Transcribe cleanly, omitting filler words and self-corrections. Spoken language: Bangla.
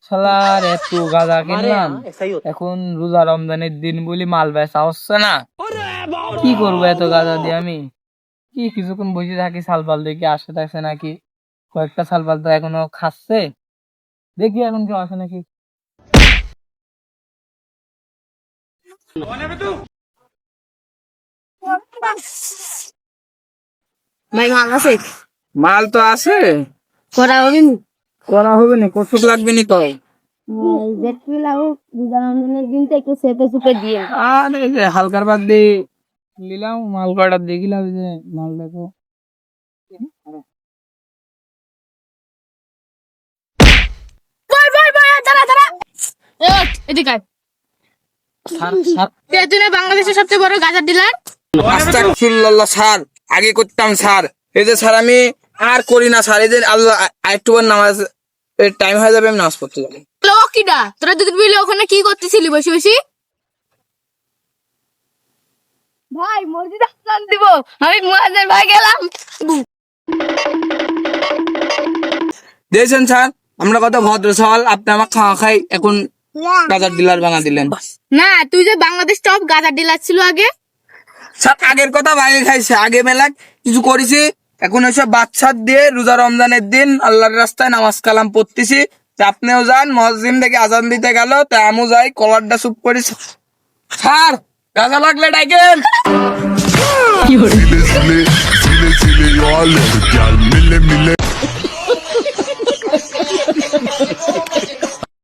শালার এত গাঁজা কিনলাম, এখন রোজা রমজানের দিন বলি মাল বেচা হচ্ছে না। কি করবো এত গাঁজা দিয়ে আমি? কি কিছুক্ষণ বসে থাকি, সালপাল দেখি আসে থাকছে নাকি। কয়েকটা সালপাল তো এখনো খাচ্ছে, দেখি এখন কেউ আসে নাকি। ভাই মাল আছে? মাল তো আছে, করা হবে নি? করা হবে না, কতটুক লাগবে নি কয়? দেখতে লাগো রমজানের দিনটা একটু চেপে চুপে দিয়ে। আর এই যে হালকার বাদ দিয়ে নিলাম মাল কয়টা, দেখিলাম যে মাল দেখো। এদিকে আয়। স্যার স্যার তুই না বাংলাদেশের সবচেয়ে বড় গাঁজার ডিলার? আস্তাগফিরুল্লাহ স্যার, আগে করতাম স্যার, এই যে স্যার আমি আর করি না স্যার। এই যে আল্লাহ আরেকটুবার নামাজ টাইম হয়ে যাবে, আমি নামাজ পড়তে যাবো। কিডা তোরা দুদিন মিলে ওখানে কি করতেছিলি বসে বসে? ভাই মসজিদে আজান দিব, আমি মুয়াজ্জিন ভাই গেলাম। দেখছেন স্যার, আমরা কত ভদ্র সওয়াল, আপনি আমার খাওয়া খাই এখন গাজার ডিলার বানা দিলেন। না, তুই যে বাংলাদেশ টপ গাঁজার ডিলার ছিল আগে। স্যার আগের কথা বাইরে খাইছে, আগে মেলা কিছু করেছি, এখন ওইসব বাচ্চার দিয়ে রোজা রমজানের দিন আল্লাহর রাস্তায় নামাজ কালাম পড়তেছি। তা আপনিও যান, মসজিদ থেকে আজান দিতে গেল, তা আমিও যাই, কলারটা চুপ করি। স্যার গাজা লাগলে ডাইকেন। Zile, zile, zile, zile, eu alerg, iar mile, mile